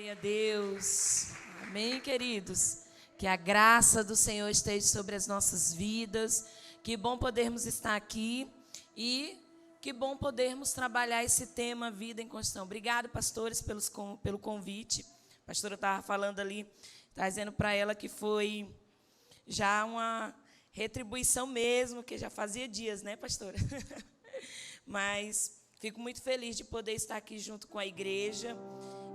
Glória a Deus. Amém, queridos? Que a graça do Senhor esteja sobre as nossas vidas. Que bom podermos estar aqui e que bom podermos trabalhar esse tema Vida em Construção. Obrigado, pastores, pelo convite. A pastora estava falando ali, trazendo para ela que foi já uma retribuição mesmo, que já fazia dias, né, pastora? Mas fico muito feliz de poder estar aqui junto com a igreja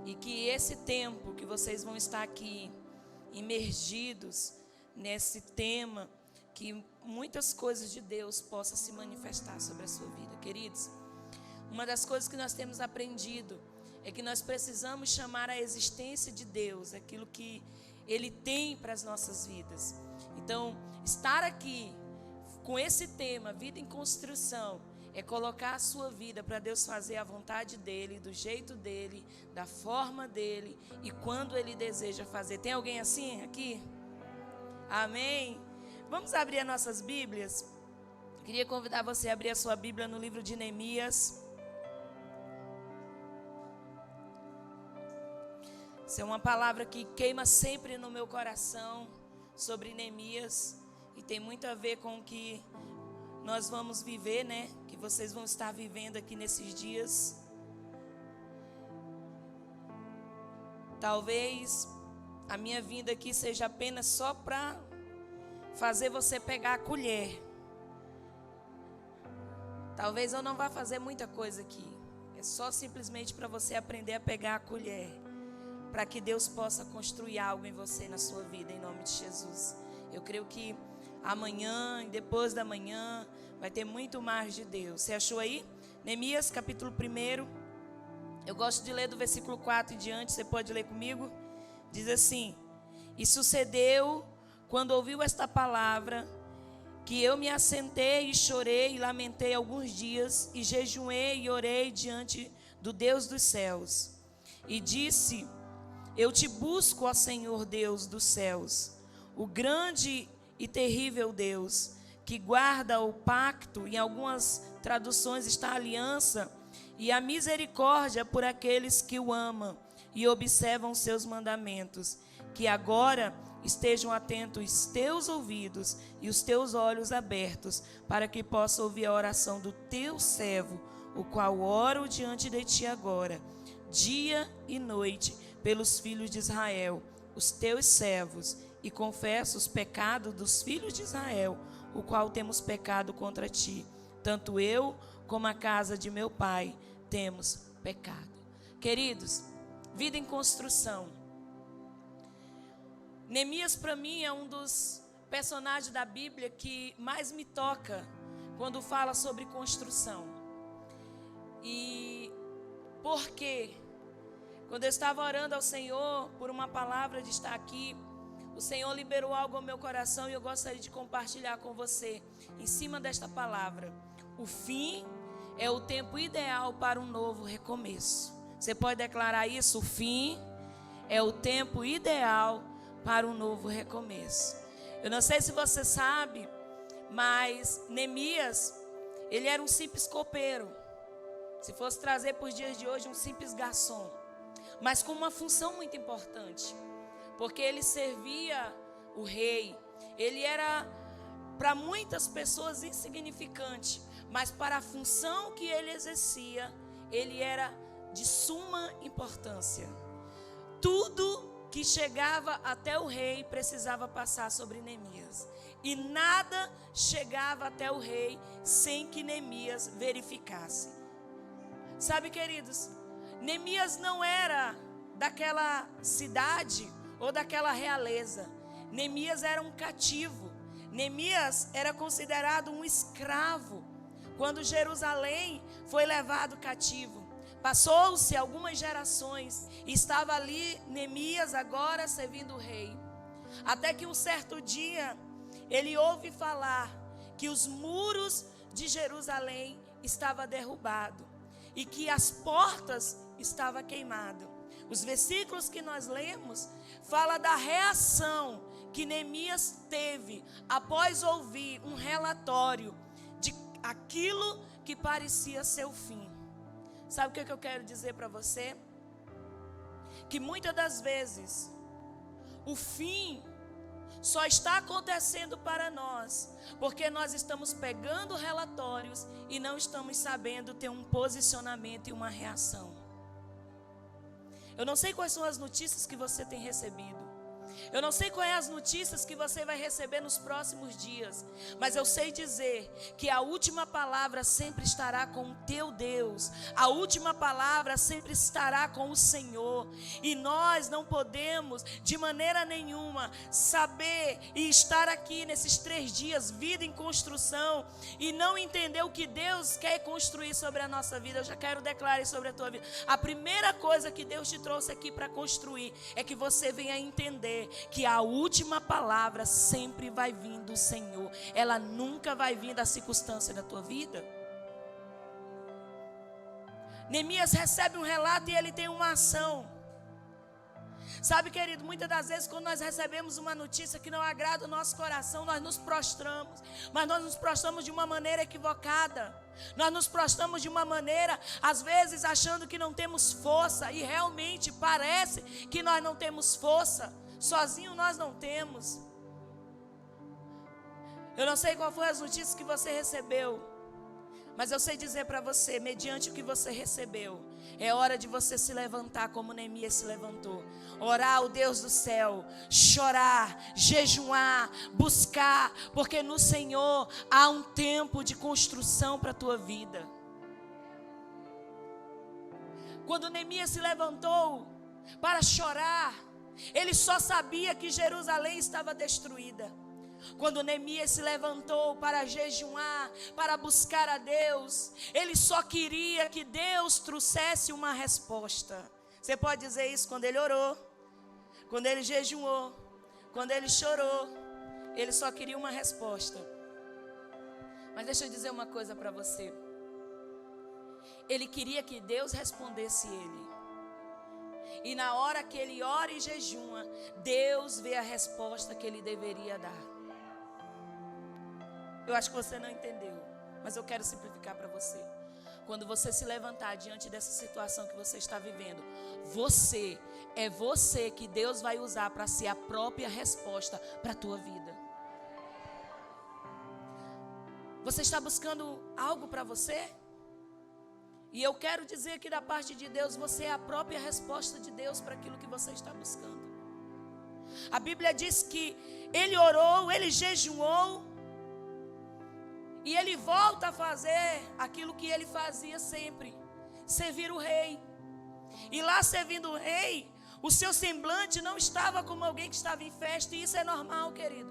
e que esse tempo que vocês vão estar aqui imergidos nesse tema, que muitas coisas de Deus possam se manifestar sobre a sua vida. Queridos, uma das coisas que nós temos aprendido é que nós precisamos chamar a existência de Deus, aquilo que Ele tem para as nossas vidas. Então, estar aqui com esse tema, vida em construção, é colocar a sua vida para Deus fazer a vontade dEle, do jeito dEle, da forma dEle e quando Ele deseja fazer. Tem alguém assim aqui? Amém? Vamos abrir as nossas Bíblias? Queria convidar você a abrir a sua Bíblia no livro de Neemias. Essa é uma palavra que queima sempre no meu coração sobre Neemias e tem muito a ver com o que nós vamos viver, né? Que vocês vão estar vivendo aqui nesses dias. Talvez a minha vinda aqui seja apenas só para fazer você pegar a colher. Talvez eu não vá fazer muita coisa aqui. É só simplesmente para você aprender a pegar a colher, para que Deus possa construir algo em você, na sua vida, em nome de Jesus. Eu creio que amanhã e depois da manhã vai ter muito mais de Deus. Você achou aí? Neemias capítulo 1. Eu gosto de ler do versículo 4 em diante. Você pode ler comigo? Diz assim: E sucedeu, quando ouviu esta palavra, que eu me assentei e chorei e lamentei alguns dias, e jejuei e orei diante do Deus dos céus. E disse: Eu te busco, ó Senhor Deus dos céus, o grande e terrível Deus, que guarda o pacto, em algumas traduções está a aliança, e a misericórdia por aqueles que o amam e observam seus mandamentos, que agora estejam atentos os teus ouvidos e os teus olhos abertos, para que possa ouvir a oração do teu servo, o qual oro diante de ti agora, dia e noite, pelos filhos de Israel, os teus servos, e confesso os pecados dos filhos de Israel, o qual temos pecado contra ti. Tanto eu como a casa de meu pai temos pecado. Queridos, vida em construção. Neemias, para mim, é um dos personagens da Bíblia que mais me toca quando fala sobre construção. E por quê? Quando eu estava orando ao Senhor por uma palavra de estar aqui, o Senhor liberou algo ao meu coração e eu gostaria de compartilhar com você em cima desta palavra. O fim é o tempo ideal para um novo recomeço. Você pode declarar isso? O fim é o tempo ideal para um novo recomeço. Eu não sei se você sabe, mas Neemias, ele era um simples copeiro. Se fosse trazer para os dias de hoje, um simples garçom. Mas com uma função muito importante, porque ele servia o rei. Ele era para muitas pessoas insignificante, mas para a função que ele exercia, ele era de suma importância. Tudo que chegava até o rei precisava passar sobre Neemias, e nada chegava até o rei sem que Neemias verificasse. Sabe, queridos, Neemias não era daquela cidade ou daquela realeza. Neemias era um cativo. Neemias era considerado um escravo quando Jerusalém foi levado cativo. Passou-se algumas gerações e estava ali Neemias agora servindo o rei. Até que um certo dia ele ouve falar que os muros de Jerusalém estavam derrubados e que as portas estavam queimadas. Os versículos que nós lemos fala da reação que Neemias teve após ouvir um relatório de aquilo que parecia ser o fim. Sabe o que eu quero dizer para você? que muitas das vezes o fim só está acontecendo para nós porque nós estamos pegando relatórios e não estamos sabendo ter um posicionamento e uma reação. Eu não sei quais são as notícias que você tem recebido. Eu não sei quais as notícias que você vai receber nos próximos dias, mas eu sei dizer que a última palavra sempre estará com o teu Deus, a última palavra sempre estará com o Senhor, e nós não podemos de maneira nenhuma saber e estar aqui nesses 3 dias, vida em construção, e não entender o que Deus quer construir sobre a nossa vida. Eu já quero declarar sobre a tua vida. A primeira coisa que Deus te trouxe aqui para construir é que você venha entender que a última palavra sempre vai vir do Senhor. Ela nunca vai vir da circunstância da tua vida. Neemias recebe um relato e ele tem uma ação. Sabe, querido, muitas das vezes quando nós recebemos uma notícia que não agrada o nosso coração, nós nos prostramos, mas nós nos prostramos de uma maneira equivocada. Nós nos prostramos de uma maneira, às vezes achando que não temos força, e realmente parece que nós não temos força. Sozinho nós não temos. Eu não sei qual foi as notícias que você recebeu, mas eu sei dizer para você, mediante o que você recebeu, é hora de você se levantar como Neemias se levantou. Orar ao Deus do céu, chorar, jejuar, buscar, porque no Senhor há um tempo de construção para a tua vida. Quando Neemias se levantou para chorar, ele só sabia que Jerusalém estava destruída. Quando Neemias se levantou para jejuar, para buscar a Deus, ele só queria que Deus trouxesse uma resposta. Você pode dizer isso quando ele orou, quando ele jejuou, quando ele chorou, ele só queria uma resposta. Mas deixa eu dizer uma coisa para você. Ele queria que Deus respondesse ele. E na hora que ele ora e jejua, Deus vê a resposta que ele deveria dar. Eu acho que você não entendeu, mas eu quero simplificar para você. Quando você se levantar diante dessa situação que você está vivendo, você que Deus vai usar para ser a própria resposta para a tua vida. Você está buscando algo para você? E eu quero dizer que da parte de Deus, você é a própria resposta de Deus para aquilo que você está buscando. A Bíblia diz que ele orou, ele jejuou, e ele volta a fazer aquilo que ele fazia sempre, servir o rei. E lá servindo o rei, o seu semblante não estava como alguém que estava em festa, e isso é normal, querido.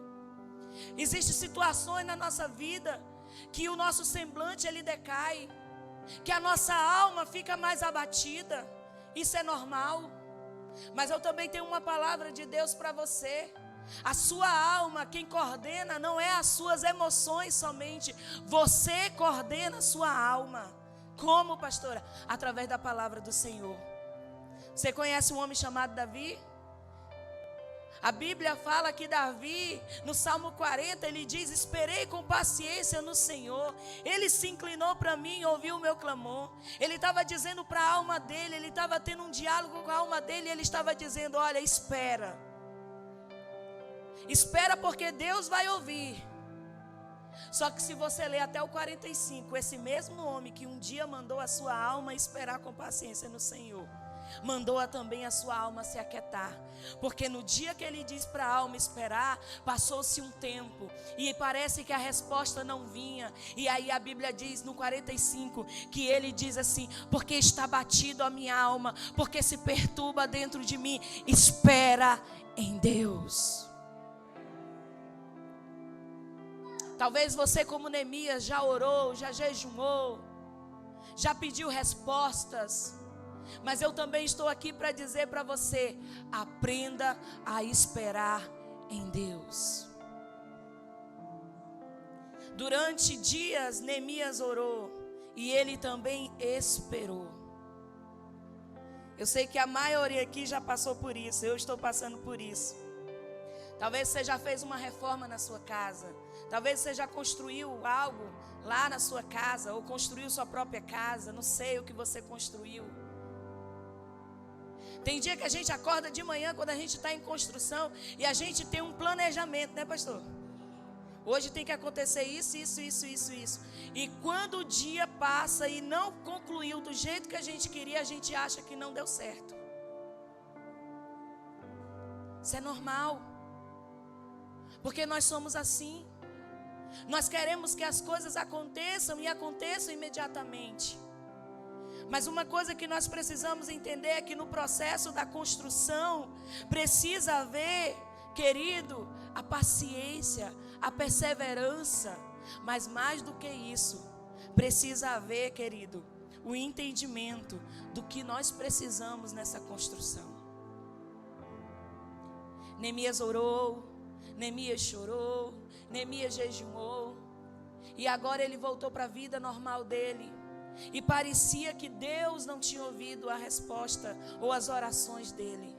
Existem situações na nossa vida que o nosso semblante ele decai, que a nossa alma fica mais abatida. Isso é normal. Mas eu também tenho uma palavra de Deus para você. A sua alma, quem coordena não é as suas emoções somente. Você coordena a sua alma. Como, pastora? Através da palavra do Senhor. Você conhece um homem chamado Davi? A Bíblia fala que Davi, no Salmo 40, ele diz: esperei com paciência no Senhor. Ele se inclinou para mim e ouviu o meu clamor. Ele estava dizendo para a alma dele, ele estava tendo um diálogo com a alma dele, e ele estava dizendo: olha, espera. Espera, porque Deus vai ouvir. Só que se você ler até o 45, esse mesmo homem que um dia mandou a sua alma esperar com paciência no Senhor, mandou também a sua alma se aquietar. Porque no dia que ele diz para a alma esperar, passou-se um tempo, e parece que a resposta não vinha. E aí a Bíblia diz no 45, que ele diz assim: porque está batido a minha alma, porque se perturba dentro de mim, espera em Deus. Talvez você, como Neemias, já orou, já jejuou, já pediu respostas. Mas eu também estou aqui para dizer para você: aprenda a esperar em Deus. Durante dias Neemias orou e ele também esperou. Eu sei que a maioria aqui já passou por isso, eu estou passando por isso. Talvez você já fez uma reforma na sua casa. Talvez você já construiu algo lá na sua casa, ou construiu sua própria casa, não sei o que você construiu. Tem dia que a gente acorda de manhã quando a gente está em construção e a gente tem um planejamento, né, pastor? Hoje tem que acontecer isso. E quando o dia passa e não concluiu do jeito que a gente queria, a gente acha que não deu certo. Isso é normal. Porque nós somos assim. Nós queremos que as coisas aconteçam e aconteçam imediatamente. Mas uma coisa que nós precisamos entender é que no processo da construção precisa haver, querido, a paciência, a perseverança. Mas mais do que isso, precisa haver, querido, o entendimento do que nós precisamos nessa construção. Neemias orou, Neemias chorou, Neemias jejuou. E agora ele voltou para a vida normal dele. E parecia que Deus não tinha ouvido a resposta ou as orações dele.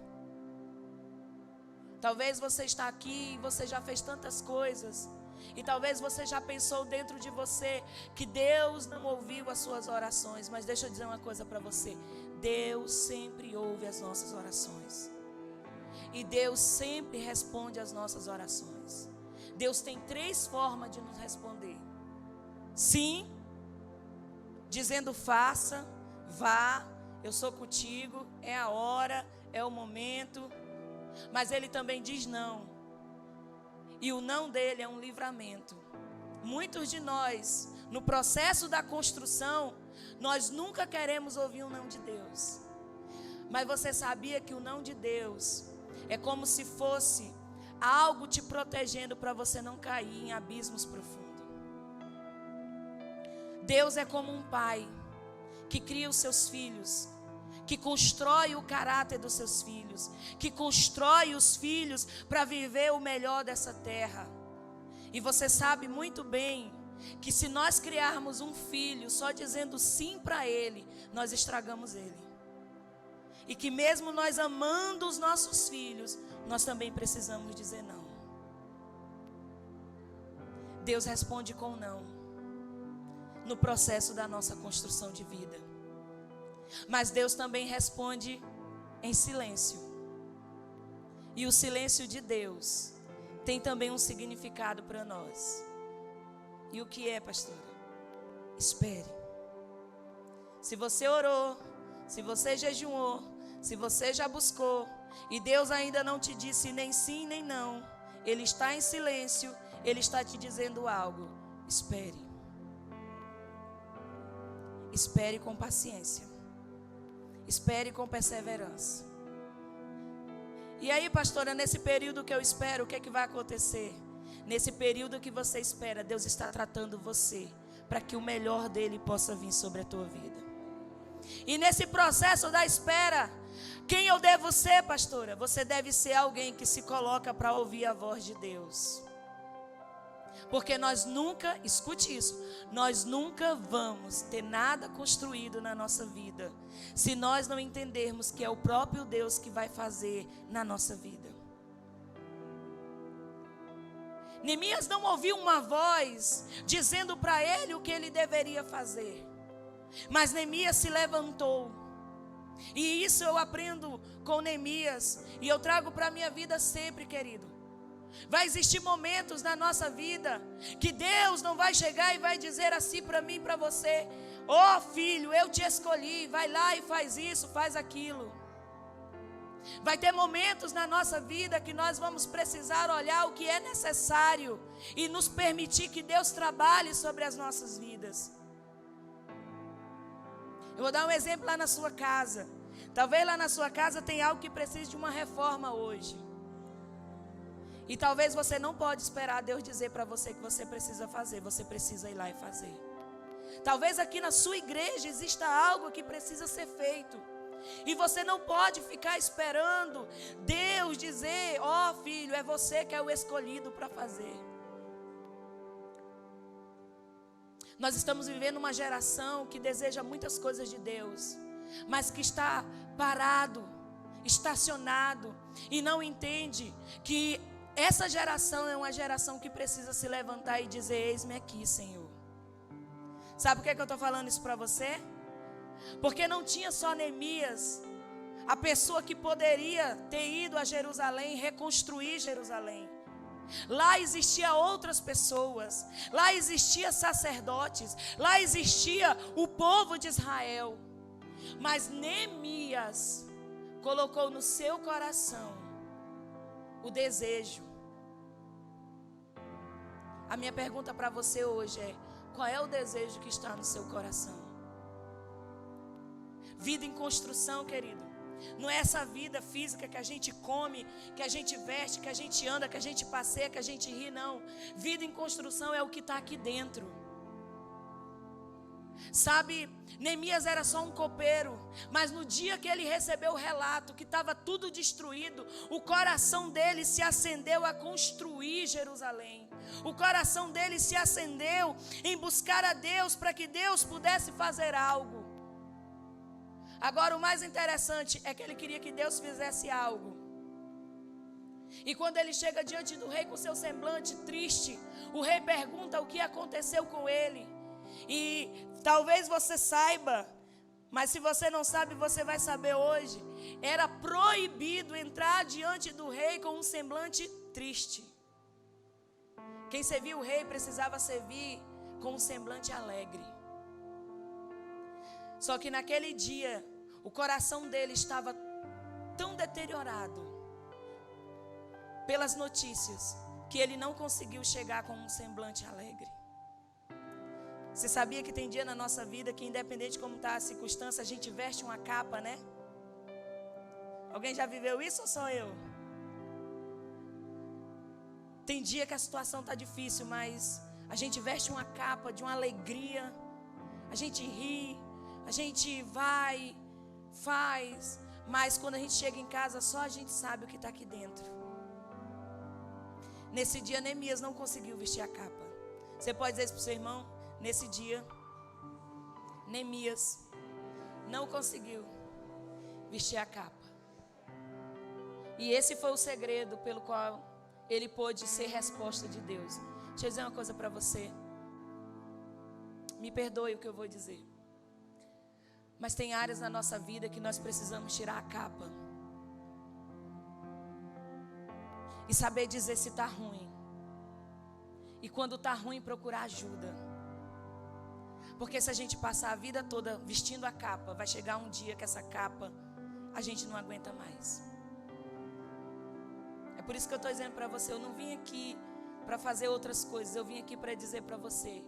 Talvez você está aqui e você já fez tantas coisas. E talvez você já pensou dentro de você que Deus não ouviu as suas orações. Mas deixa eu dizer uma coisa para você. Deus sempre ouve as nossas orações. E Deus sempre responde às nossas orações. Deus tem 3 formas de nos responder. Sim, dizendo faça, vá, eu sou contigo, é a hora, é o momento. Mas Ele também diz não. E o não dele é um livramento. Muitos de nós, no processo da construção, nós nunca queremos ouvir um não de Deus. Mas você sabia que o não de Deus é como se fosse algo te protegendo para você não cair em abismos profundos. Deus é como um pai que cria os seus filhos, que constrói o caráter dos seus filhos, que constrói os filhos para viver o melhor dessa terra. E você sabe muito bem que se nós criarmos um filho só dizendo sim para ele, nós estragamos ele. E que mesmo nós amando os nossos filhos, nós também precisamos dizer não. Deus responde com não no processo da nossa construção de vida. Mas Deus também responde em silêncio. E o silêncio de Deus tem também um significado para nós. E o que é, pastora? Espere. Se você orou, se você jejuou, se você já buscou, e Deus ainda não te disse nem sim nem não, Ele está em silêncio, Ele está te dizendo algo. Espere. Espere com paciência. Espere com perseverança. E aí, pastora, nesse período que eu espero, o que é que vai acontecer? Nesse período que você espera, Deus está tratando você para que o melhor dele possa vir sobre a tua vida. E nesse processo da espera, quem eu devo ser, pastora? Você deve ser alguém que se coloca para ouvir a voz de Deus. Porque nós nunca, escute isso, nós nunca vamos ter nada construído na nossa vida se nós não entendermos que é o próprio Deus que vai fazer na nossa vida. Neemias não ouviu uma voz dizendo para ele o que ele deveria fazer. Mas Neemias se levantou. E isso eu aprendo com Neemias. E eu trago para a minha vida sempre, querido. Vai existir momentos na nossa vida que Deus não vai chegar e vai dizer assim para mim e para você: ó filho, eu te escolhi, vai lá e faz isso, faz aquilo. Vai ter momentos na nossa vida que nós vamos precisar olhar o que é necessário e nos permitir que Deus trabalhe sobre as nossas vidas. Eu vou dar um exemplo lá na sua casa. Talvez lá na sua casa tenha algo que precise de uma reforma hoje. E talvez você não pode esperar Deus dizer para você que você precisa fazer. Você precisa ir lá e fazer. Talvez aqui na sua igreja exista algo que precisa ser feito. E você não pode ficar esperando Deus dizer: ó filho, é você que é o escolhido para fazer. Nós estamos vivendo uma geração que deseja muitas coisas de Deus, mas que está parado, estacionado e não entende que essa geração é uma geração que precisa se levantar e dizer: eis-me aqui, Senhor. Sabe por que eu estou falando isso para você? Porque não tinha só Neemias a pessoa que poderia ter ido a Jerusalém, reconstruir Jerusalém. Lá existia outras pessoas, lá existia sacerdotes, lá existia o povo de Israel. Mas Neemias colocou no seu coração o desejo. A minha pergunta para você hoje é: qual é o desejo que está no seu coração? Vida em construção, querido. Não é essa vida física que a gente come, que a gente veste, que a gente anda, que a gente passeia, que a gente ri, não. Vida em construção é o que está aqui dentro. Sabe, Neemias era só um copeiro, mas no dia que ele recebeu o relato que estava tudo destruído, o coração dele se acendeu a construir Jerusalém. O coração dele se acendeu em buscar a Deus para que Deus pudesse fazer algo. Agora o mais interessante é que ele queria que Deus fizesse algo. E quando ele chega diante do rei com seu semblante triste, o rei pergunta o que aconteceu com ele. E talvez você saiba, mas se você não sabe, você vai saber hoje. Era proibido entrar diante do rei com um semblante triste. Quem servia o rei precisava servir com um semblante alegre. Só que naquele dia, o coração dele estava tão deteriorado pelas notícias, que ele não conseguiu chegar com um semblante alegre. Você sabia que tem dia na nossa vida que, independente de como está a circunstância, a gente veste uma capa, né? Alguém já viveu isso ou só eu? Tem dia que a situação está difícil, mas a gente veste uma capa de uma alegria, a gente ri, a gente vai, faz, mas quando a gente chega em casa, só a gente sabe o que está aqui dentro. Nesse dia, Neemias não conseguiu vestir a capa. Você pode dizer isso para o seu irmão? Nesse dia, Neemias não conseguiu vestir a capa. E esse foi o segredo pelo qual ele pôde ser resposta de Deus. Deixa eu dizer uma coisa para você. Me perdoe o que eu vou dizer. Mas tem áreas na nossa vida que nós precisamos tirar a capa. E saber dizer se está ruim. E quando está ruim, procurar ajuda. Porque se a gente passar a vida toda vestindo a capa, vai chegar um dia que essa capa a gente não aguenta mais. É por isso que eu estou dizendo para você, eu não vim aqui para fazer outras coisas, eu vim aqui para dizer para você,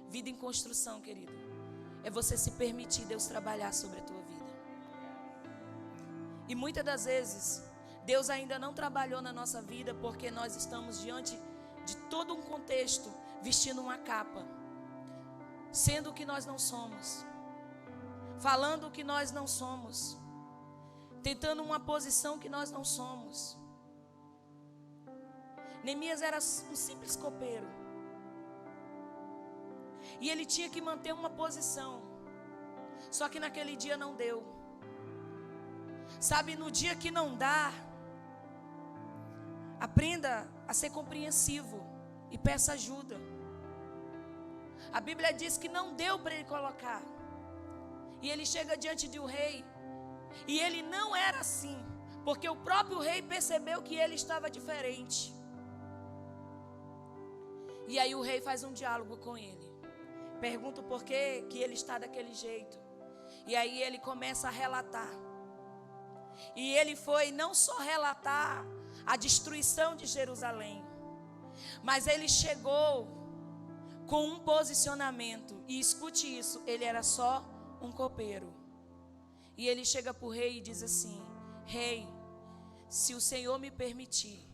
vida em construção, querido, é você se permitir Deus trabalhar sobre a tua vida. E muitas das vezes, Deus ainda não trabalhou na nossa vida porque nós estamos diante de todo um contexto vestindo uma capa, sendo o que nós não somos, falando o que nós não somos, tentando uma posição que nós não somos. Neemias era um simples copeiro, e ele tinha que manter uma posição, só que naquele dia não deu. Sabe, no dia que não dá, aprenda a ser compreensivo e peça ajuda. A Bíblia diz que não deu para ele colocar. E ele chega diante de um rei. E ele não era assim, porque o próprio rei percebeu que ele estava diferente. E aí o rei faz um diálogo com ele. Pergunta por que ele está daquele jeito. E aí ele começa a relatar. E ele foi não só relatar a destruição de Jerusalém, mas ele chegou com um posicionamento. E escute isso, ele era só um copeiro. E ele chega para o rei e diz assim: rei, se o Senhor me permitir,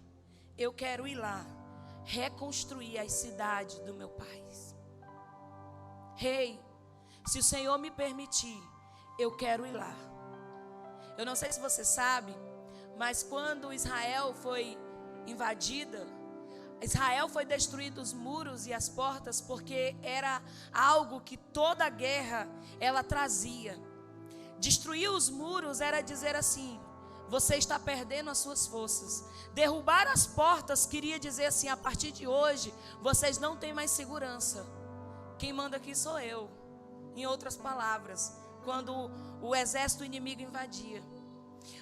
eu quero ir lá reconstruir as cidades do meu pai. Rei, se o Senhor me permitir, eu quero ir lá. Eu não sei se você sabe, mas quando Israel foi invadida, Israel foi destruído os muros e as portas, porque era algo que toda guerra ela trazia. Destruir os muros era dizer assim: você está perdendo as suas forças. Derrubar as portas queria dizer assim: a partir de hoje, vocês não têm mais segurança. Quem manda aqui sou eu. Em outras palavras, quando o exército inimigo invadia.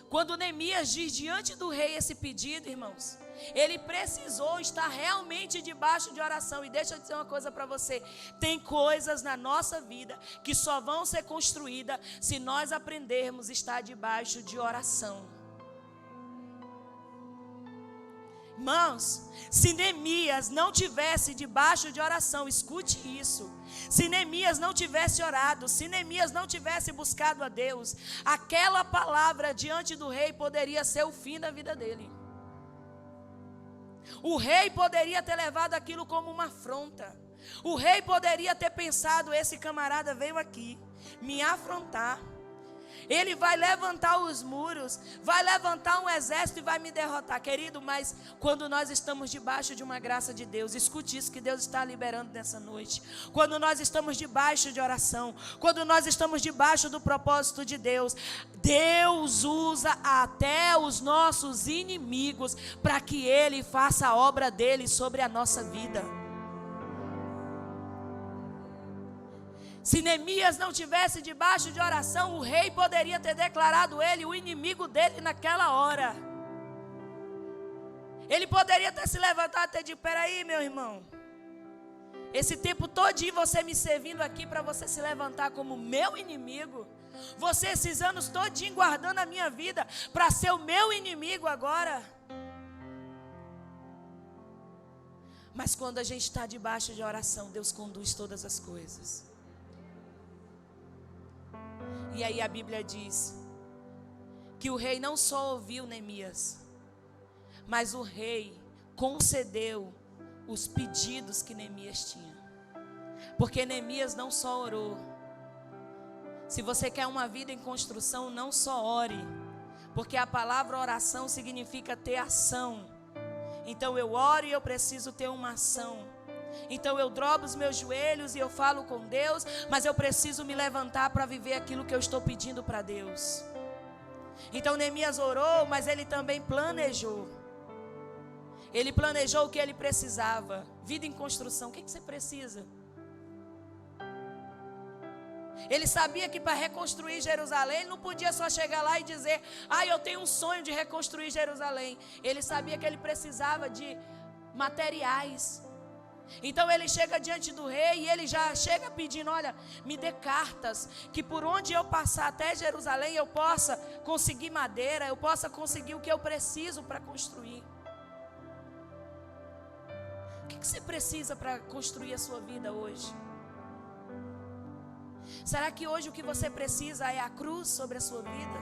Quando Neemias diz diante do rei esse pedido, irmãos, ele precisou estar realmente debaixo de oração. E deixa eu dizer uma coisa para você: tem coisas na nossa vida que só vão ser construídas se nós aprendermos a estar debaixo de oração. Irmãos, se Neemias não tivesse debaixo de oração, escute isso. Se Neemias não tivesse orado, se Neemias não tivesse buscado a Deus, aquela palavra diante do rei poderia ser o fim da vida dele. O rei poderia ter levado aquilo como uma afronta. O rei poderia ter pensado: esse camarada veio aqui me afrontar. Ele vai levantar os muros, vai levantar um exército e vai me derrotar. Querido, mas quando nós estamos debaixo de uma graça de Deus, escute isso que Deus está liberando nessa noite. Quando nós estamos debaixo de oração, quando nós estamos debaixo do propósito de Deus, Deus usa até os nossos inimigos para que Ele faça a obra dele sobre a nossa vida. Se Neemias não tivesse debaixo de oração, o rei poderia ter declarado ele o inimigo dele naquela hora. Ele poderia ter se levantado e ter dito: peraí, meu irmão, esse tempo todinho você me servindo aqui para você se levantar como meu inimigo, você esses anos todinho guardando a minha vida para ser o meu inimigo agora. Mas quando a gente está debaixo de oração, Deus conduz todas as coisas. E aí a Bíblia diz que o rei não só ouviu Neemias, mas o rei concedeu os pedidos que Neemias tinha. Porque Neemias não só orou. Se você quer uma vida em construção, não só ore, porque a palavra oração significa ter ação. Então eu oro e eu preciso ter uma ação. Então eu dobro os meus joelhos e eu falo com Deus, mas eu preciso me levantar para viver aquilo que eu estou pedindo para Deus. Então Neemias orou, mas ele também planejou. Ele planejou o que ele precisava. Vida em construção, o que você precisa? Ele sabia que para reconstruir Jerusalém, ele não podia só chegar lá e dizer: eu tenho um sonho de reconstruir Jerusalém. Ele sabia que ele precisava de materiais. Então ele chega diante do rei e ele já chega pedindo: olha, me dê cartas, que por onde eu passar até Jerusalém eu possa conseguir madeira, eu possa conseguir o que eu preciso para construir. O que você precisa para construir a sua vida hoje? Será que hoje o que você precisa é a cruz sobre a sua vida?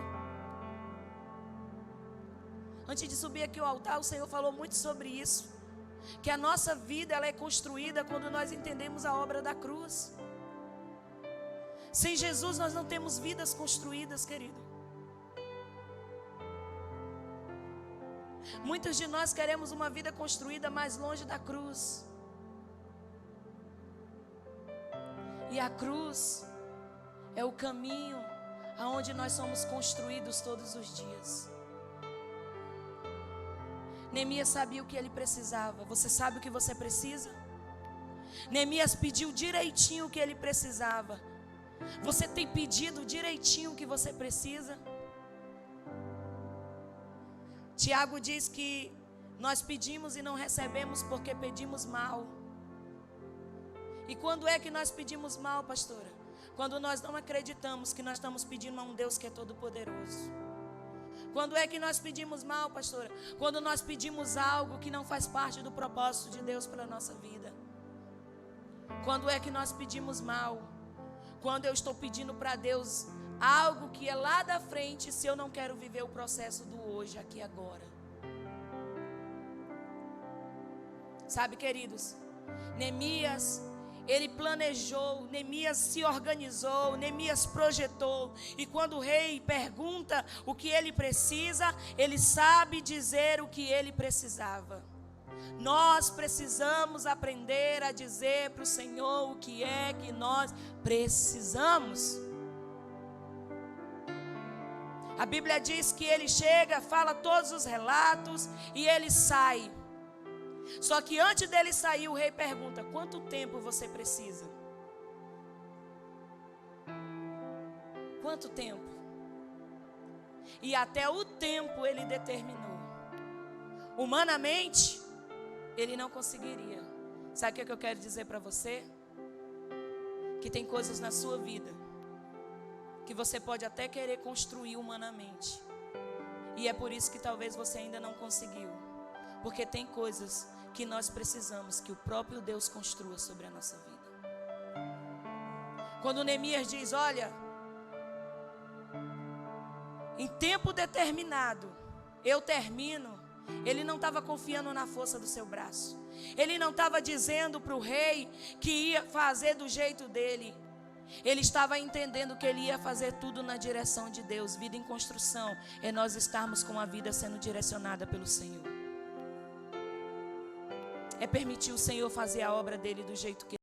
Antes de subir aqui ao altar, o Senhor falou muito sobre isso. Que a nossa vida ela é construída quando nós entendemos a obra da cruz. Sem Jesus nós não temos vidas construídas, querido. Muitos de nós queremos uma vida construída mais longe da cruz. E a cruz é o caminho aonde nós somos construídos todos os dias. Neemias sabia o que ele precisava. Você sabe o que você precisa? Neemias pediu direitinho o que ele precisava. Você tem pedido direitinho o que você precisa? Tiago diz que nós pedimos e não recebemos porque pedimos mal. E quando é que nós pedimos mal, pastora? Quando nós não acreditamos que nós estamos pedindo a um Deus que é todo poderoso. Quando é que nós pedimos mal, pastora? Quando nós pedimos algo que não faz parte do propósito de Deus para a nossa vida. Quando é que nós pedimos mal? Quando eu estou pedindo para Deus algo que é lá da frente, se eu não quero viver o processo do hoje, aqui e agora. Sabe, queridos, Neemias, ele planejou, Neemias se organizou, Neemias projetou. E quando o rei pergunta o que ele precisa, ele sabe dizer o que ele precisava. Nós precisamos aprender a dizer para o Senhor o que é que nós precisamos. A Bíblia diz que ele chega, fala todos os relatos e ele sai. Só que antes dele sair, o rei pergunta: quanto tempo você precisa? Quanto tempo? e até o tempo ele determinou. Humanamente, ele não conseguiria. Sabe o que eu quero dizer para você? Que tem coisas na sua vida que você pode até querer construir humanamente, e é por isso que talvez você ainda não conseguiu, porque tem coisas que nós precisamos que o próprio Deus construa sobre a nossa vida. Quando Neemias diz, olha, em tempo determinado eu termino, ele não estava confiando na força do seu braço. Ele não estava dizendo para o rei que ia fazer do jeito dele. Ele estava entendendo que ele ia fazer tudo na direção de Deus. Vida em construção é nós estarmos com a vida sendo direcionada pelo Senhor. É permitir o Senhor fazer a obra dele do jeito que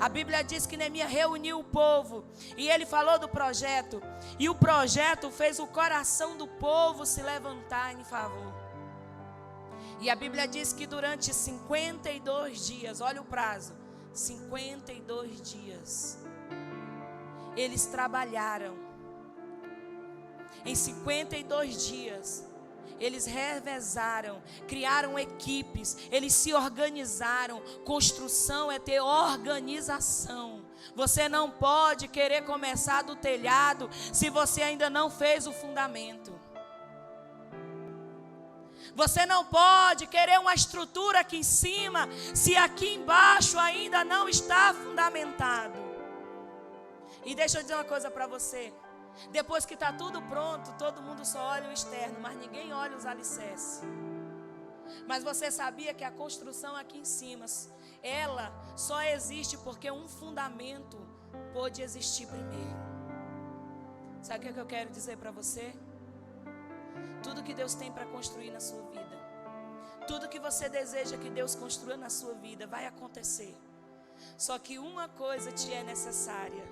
a Bíblia diz que Neemias reuniu o povo e ele falou do projeto. E o projeto fez o coração do povo se levantar em favor. E a Bíblia diz que durante 52 dias, olha o prazo, 52 dias, eles trabalharam. Em 52 dias, eles revezaram, criaram equipes, eles se organizaram. Construção é ter organização. Você não pode querer começar do telhado se você ainda não fez o fundamento. Você não pode querer uma estrutura aqui em cima se aqui embaixo ainda não está fundamentado. E deixa eu dizer uma coisa para você. Depois que está tudo pronto, todo mundo só olha o externo, mas ninguém olha os alicerces. Mas você sabia que a construção aqui em cima, ela só existe porque um fundamento pôde existir primeiro. Sabe o que eu quero dizer para você? Tudo que Deus tem para construir na sua vida, tudo que você deseja que Deus construa na sua vida, vai acontecer. Só que uma coisa te é necessária: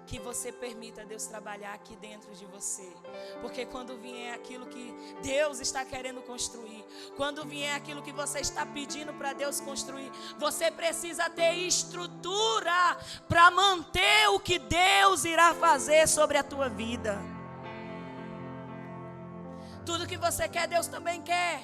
que você permita Deus trabalhar aqui dentro de você. Porque quando vier aquilo que Deus está querendo construir, quando vier aquilo que você está pedindo para Deus construir, você precisa ter estrutura para manter o que Deus irá fazer sobre a tua vida. Tudo que você quer, Deus também quer.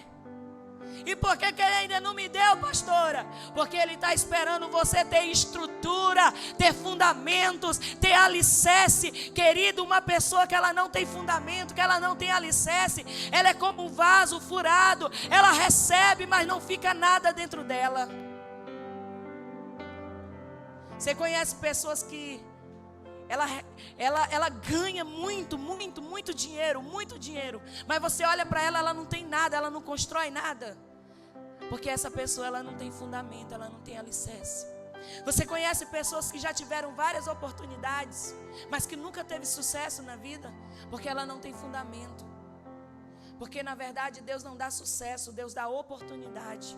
E por que ele ainda não me deu, pastora? Porque ele está esperando você ter estrutura, ter fundamentos, ter alicerce. Querido, uma pessoa que ela não tem fundamento, que ela não tem alicerce, ela é como um vaso furado. Ela recebe, mas não fica nada dentro dela. Você conhece pessoas que ela ganha muito dinheiro, mas você olha para ela, ela não tem nada, ela não constrói nada, porque essa pessoa ela não tem fundamento, ela não tem alicerce. Você conhece pessoas que já tiveram várias oportunidades, mas que nunca teve sucesso na vida, porque ela não tem fundamento. Porque na verdade Deus não dá sucesso, Deus dá oportunidade.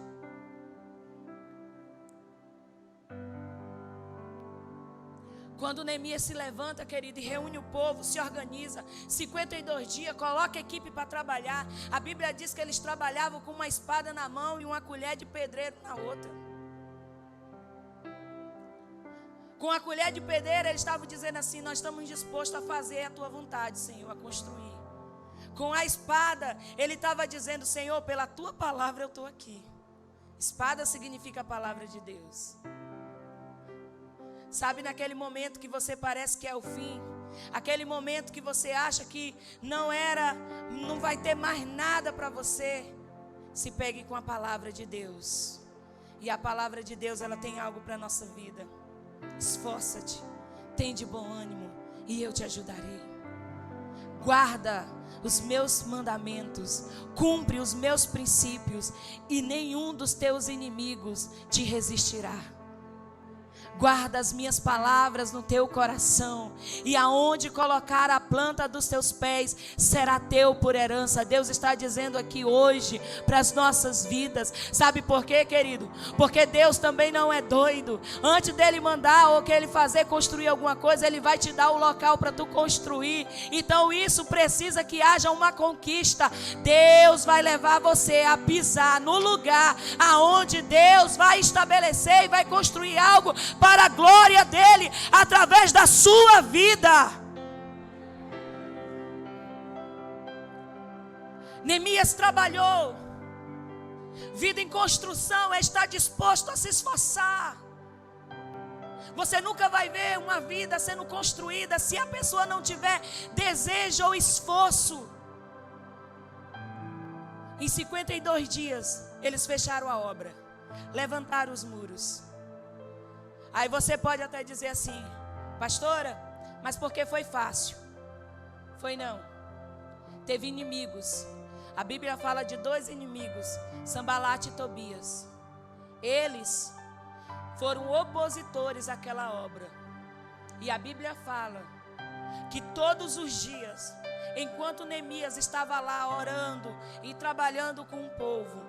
Quando Neemias se levanta, querido, e reúne o povo, se organiza, 52 dias, coloca a equipe para trabalhar. A Bíblia diz que eles trabalhavam com uma espada na mão e uma colher de pedreiro na outra. Com a colher de pedreiro, eles estavam dizendo assim: nós estamos dispostos a fazer a tua vontade, Senhor, a construir. Com a espada, ele estava dizendo: Senhor, pela tua palavra eu estou aqui. Espada significa a palavra de Deus. Sabe, naquele momento que você parece que é o fim, aquele momento que você acha que não vai ter mais nada para você, se pegue com a palavra de Deus. E a palavra de Deus, ela tem algo para a nossa vida. Esforça-te, tem de bom ânimo e eu te ajudarei. Guarda os meus mandamentos, cumpre os meus princípios e nenhum dos teus inimigos te resistirá. Guarda as minhas palavras no teu coração, e aonde colocar a planta dos teus pés, será teu por herança. Deus está dizendo aqui hoje para as nossas vidas. Sabe por quê, querido? Porque Deus também não é doido. Antes dele mandar ou que ele fazer construir alguma coisa, ele vai te dar o local para tu construir. Então isso precisa que haja uma conquista. Deus vai levar você a pisar no lugar aonde Deus vai estabelecer e vai construir algo para a glória dele, através da sua vida. Neemias trabalhou. Vida em construção é estar disposto a se esforçar. Você nunca vai ver uma vida sendo construída se a pessoa não tiver desejo ou esforço. Em 52 dias, eles fecharam a obra, levantaram os muros. Aí você pode até dizer assim: pastora, mas porque foi fácil? Foi não. Teve inimigos. A Bíblia fala de 2 inimigos, Sambalate e Tobias. Eles foram opositores àquela obra. E a Bíblia fala que todos os dias, enquanto Neemias estava lá orando e trabalhando com o povo,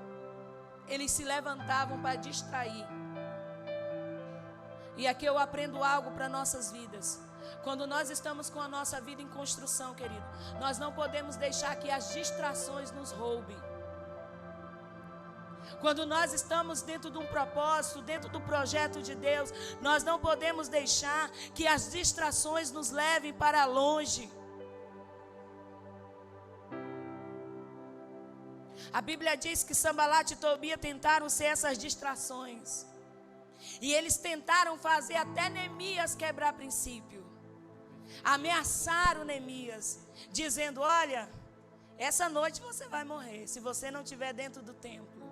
eles se levantavam para distrair. E aqui eu aprendo algo para nossas vidas. Quando nós estamos com a nossa vida em construção, querido, nós não podemos deixar que as distrações nos roubem. Quando nós estamos dentro de um propósito, dentro do projeto de Deus, nós não podemos deixar que as distrações nos levem para longe. A Bíblia diz que Sambalate e Tobias tentaram ser essas distrações. E eles tentaram fazer até Neemias quebrar princípio. Ameaçaram Neemias, dizendo: olha, essa noite você vai morrer, se você não estiver dentro do templo.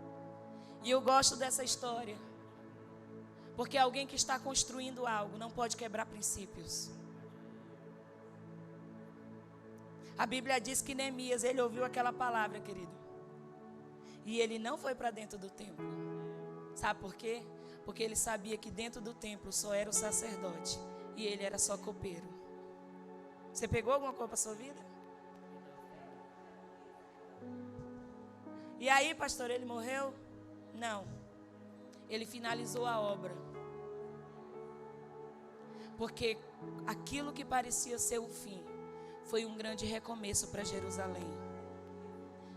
E eu gosto dessa história, porque alguém que está construindo algo não pode quebrar princípios. A Bíblia diz que Neemias, ele ouviu aquela palavra, querido, e ele não foi para dentro do templo. Sabe por quê? Porque ele sabia que dentro do templo só era o sacerdote e ele era só copeiro. Você pegou alguma coisa para a sua vida? E aí, pastor, ele morreu? Não. Ele finalizou a obra. Porque aquilo que parecia ser o fim foi um grande recomeço para Jerusalém.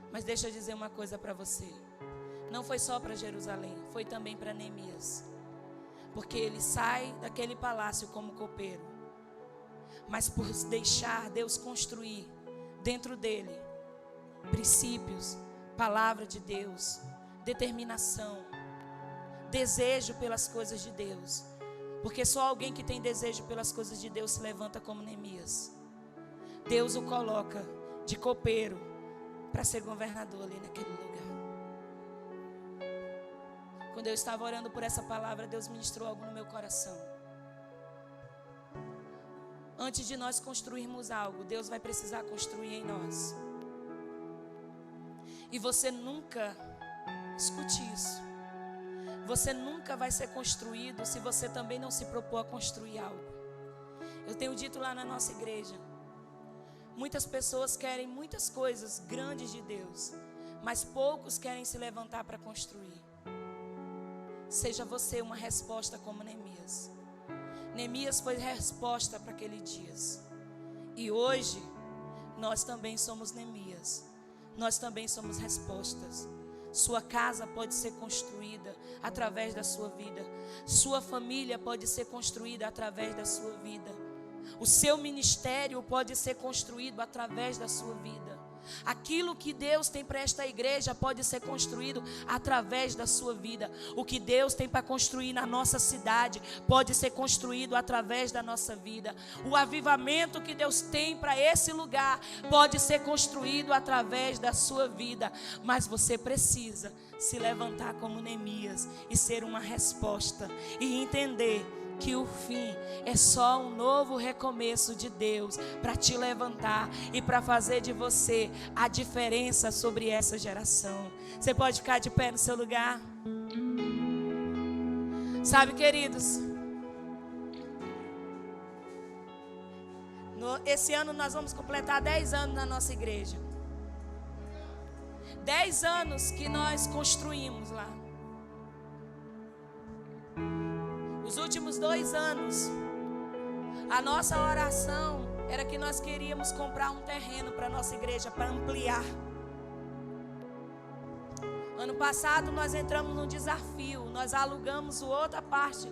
Mas deixa eu dizer uma coisa para você. Não foi só para Jerusalém, foi também para Neemias. Porque ele sai daquele palácio como copeiro. Mas por deixar Deus construir dentro dele princípios, palavra de Deus, determinação, desejo pelas coisas de Deus. Porque só alguém que tem desejo pelas coisas de Deus se levanta como Neemias. Deus o coloca de copeiro para ser governador ali naquele lugar. Quando eu estava orando por essa palavra, Deus ministrou algo no meu coração. Antes de nós construirmos algo, Deus vai precisar construir em nós. E você nunca, escute isso, você nunca vai ser construído se você também não se propor a construir algo. Eu tenho dito lá na nossa igreja, muitas pessoas querem muitas coisas grandes de Deus, mas poucos querem se levantar para construir. Seja você uma resposta como Neemias. Neemias foi resposta para aquele dia. E hoje, nós também somos Neemias. Nós também somos respostas. Sua casa pode ser construída através da sua vida. Sua família pode ser construída através da sua vida. O seu ministério pode ser construído através da sua vida. Aquilo que Deus tem para esta igreja pode ser construído através da sua vida. O que Deus tem para construir na nossa cidade pode ser construído através da nossa vida. O avivamento que Deus tem para esse lugar pode ser construído através da sua vida. Mas você precisa se levantar como Neemias e ser uma resposta e entender que o fim é só um novo recomeço de Deus para te levantar e para fazer de você a diferença sobre essa geração. Você pode ficar de pé no seu lugar? Sabe, queridos, esse ano nós vamos completar 10 anos na nossa igreja. 10 anos que nós construímos lá. Os últimos 2 anos, a nossa oração era que nós queríamos comprar um terreno para a nossa igreja, para ampliar. Ano passado nós entramos num desafio, nós alugamos outra parte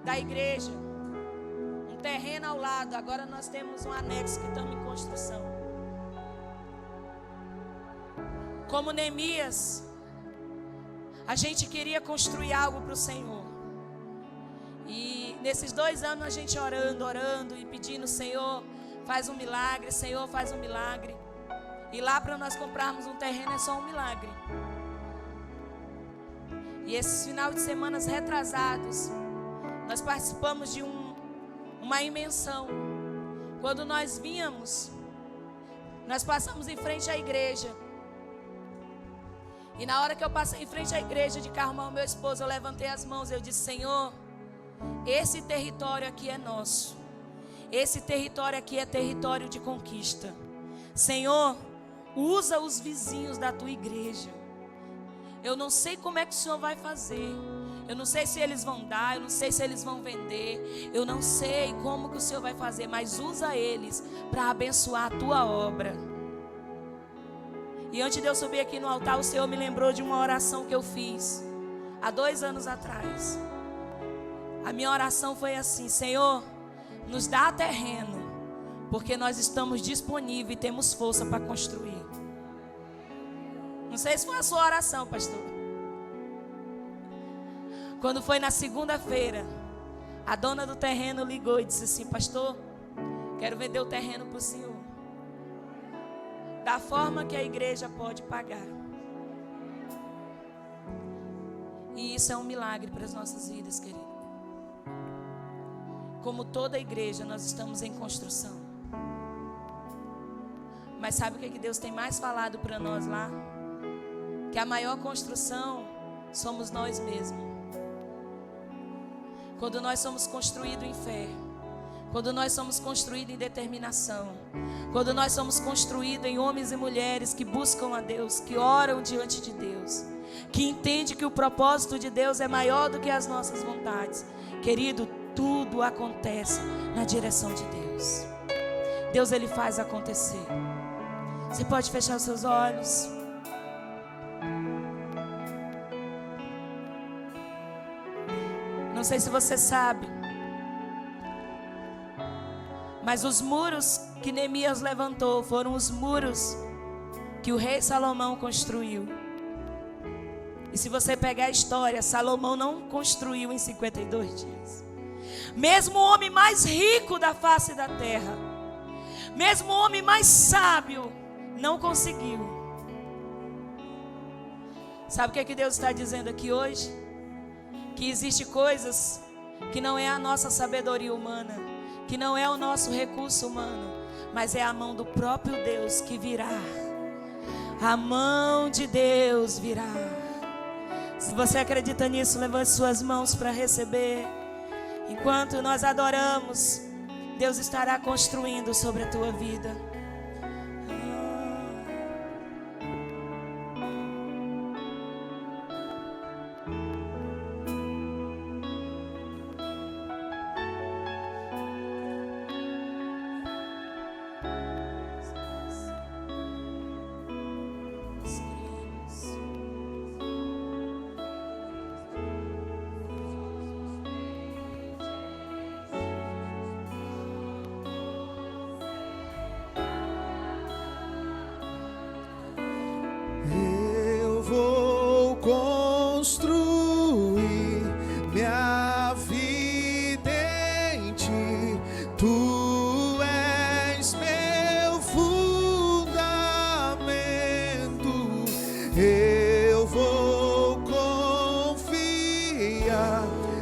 da igreja, um terreno ao lado, agora nós temos um anexo que estamos em construção. Como Neemias, a gente queria construir algo para o Senhor. E nesses 2 anos a gente orando e pedindo: Senhor, faz um milagre, Senhor, faz um milagre. E lá para nós comprarmos um terreno é só um milagre. E esses final de semanas retrasados, nós participamos de uma imersão. Quando nós vínhamos, nós passamos em frente à igreja. E na hora que eu passei em frente à igreja de carro, o meu esposo, eu levantei as mãos e eu disse: Senhor, esse território aqui é nosso. Esse território aqui é território de conquista. Senhor, usa os vizinhos da tua igreja. Eu não sei como é que o Senhor vai fazer. Eu não sei se eles vão dar, eu não sei se eles vão vender. Eu não sei como que o Senhor vai fazer, mas usa eles para abençoar a tua obra. E antes de eu subir aqui no altar, o Senhor me lembrou de uma oração que eu fiz há 2 anos atrás. A minha oração foi assim: Senhor, nos dá terreno, porque nós estamos disponíveis e temos força para construir. Não sei se foi a sua oração, pastor. Quando foi na segunda-feira, a dona do terreno ligou e disse assim: pastor, quero vender o terreno para o senhor, da forma que a igreja pode pagar. E isso é um milagre para as nossas vidas, querido. Como toda igreja, nós estamos em construção. Mas sabe o que Deus tem mais falado para nós lá? Que a maior construção somos nós mesmos. Quando nós somos construídos em fé, quando nós somos construídos em determinação, quando nós somos construídos em homens e mulheres que buscam a Deus, que oram diante de Deus, que entendem que o propósito de Deus é maior do que as nossas vontades, querido, tudo acontece na direção de Deus. Deus, Ele faz acontecer. Você pode fechar os seus olhos. Não sei se você sabe, mas os muros que Neemias levantou foram os muros que o rei Salomão construiu. E se você pegar a história, Salomão não construiu em 52 dias. Mesmo o homem mais rico da face da terra, mesmo o homem mais sábio, não conseguiu. Sabe o que Deus está dizendo aqui hoje? Que existe coisas que não é a nossa sabedoria humana, que não é o nosso recurso humano, mas é a mão do próprio Deus que virá. A mão de Deus virá. Se você acredita nisso, levante suas mãos para receber. Enquanto nós adoramos, Deus estará construindo sobre a tua vida. minha vida em ti, tu és meu fundamento. Eu vou confiar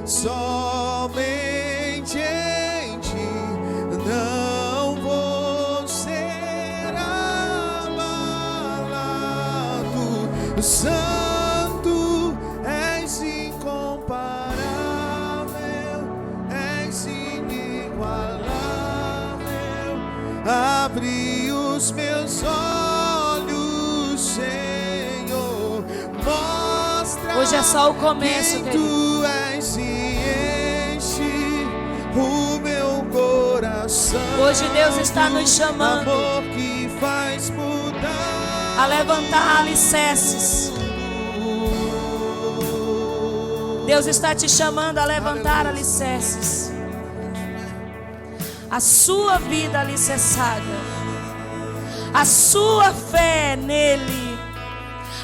somente em ti, não vou ser abalado. Santo, és incomparável, és inigualável. Abre os meus olhos, Senhor, mostra Hoje é só o começo, quem querido. tu és e enche o meu coração. Hoje Deus está nos chamando amor que faz mudar a levantar alicerces. Deus está te chamando a levantar alicerces. A sua vida alicerçada, a sua fé nele,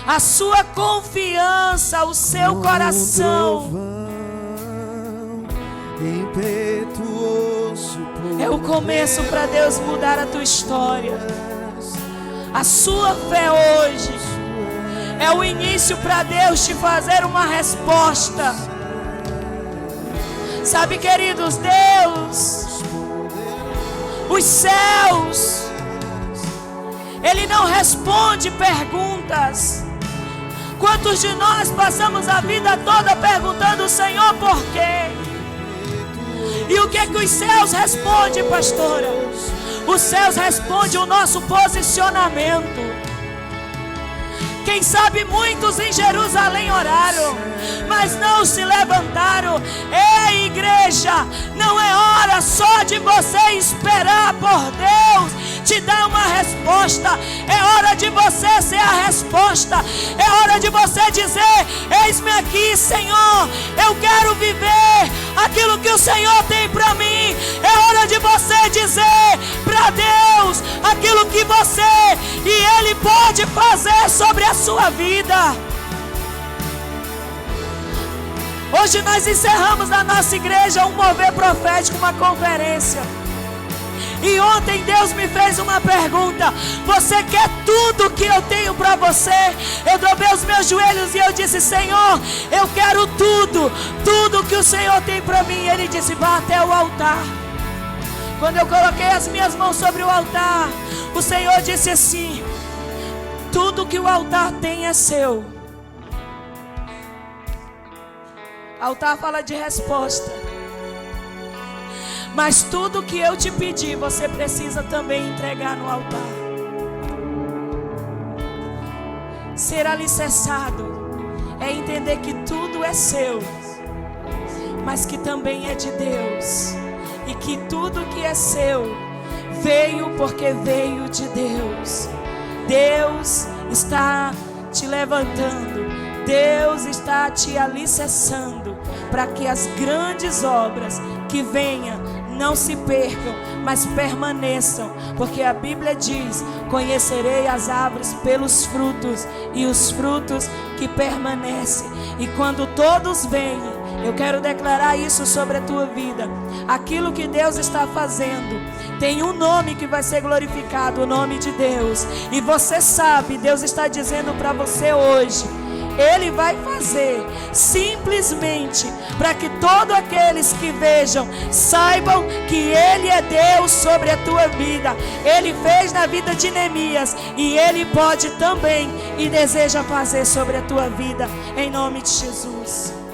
a sua confiança, o seu coração. É o começo para Deus mudar a tua história. A sua fé hoje é o início para Deus te fazer uma resposta. Sabe, queridos, Deus, os céus, Ele não responde perguntas. Quantos de nós passamos a vida toda perguntando, Senhor, por quê? E o que é que os céus respondem, pastora? Os céus respondem o nosso posicionamento. Quem sabe muitos em Jerusalém oraram, mas não se levantaram. Ei, igreja, não é hora só de você esperar por Deus te dar uma resposta. É hora de você ser a resposta. É hora de você dizer: eis-me aqui, Senhor, eu quero viver aquilo que o Senhor tem para mim. É hora de você dizer para Deus aquilo que você e Ele pode fazer sobre a sua vida. Hoje nós encerramos na nossa igreja um mover profético, uma conferência. E ontem Deus me fez uma pergunta: você quer tudo que eu tenho para você? Eu dobrei os meus joelhos e eu disse: Senhor, eu quero tudo, tudo que o Senhor tem para mim. Ele disse: vá até o altar. Quando eu coloquei as minhas mãos sobre o altar, o Senhor disse assim: tudo que o altar tem é seu. Altar fala de resposta. Mas tudo que eu te pedi, você precisa também entregar no altar. Ser alicerçado é entender que tudo é seu, mas que também é de Deus. E que tudo que é seu veio porque veio de Deus. Deus está te levantando. Deus está te alicerçando para que as grandes obras que venham não se percam, mas permaneçam. Porque a Bíblia diz: conhecerei as árvores pelos frutos, e os frutos que permanecem. E quando todos vêm, eu quero declarar isso sobre a tua vida. Aquilo que Deus está fazendo tem um nome que vai ser glorificado, o nome de Deus. E você sabe, Deus está dizendo para você hoje: Ele vai fazer simplesmente para que todos aqueles que vejam saibam que Ele é Deus sobre a tua vida. Ele fez na vida de Neemias e Ele pode também e deseja fazer sobre a tua vida, em nome de Jesus.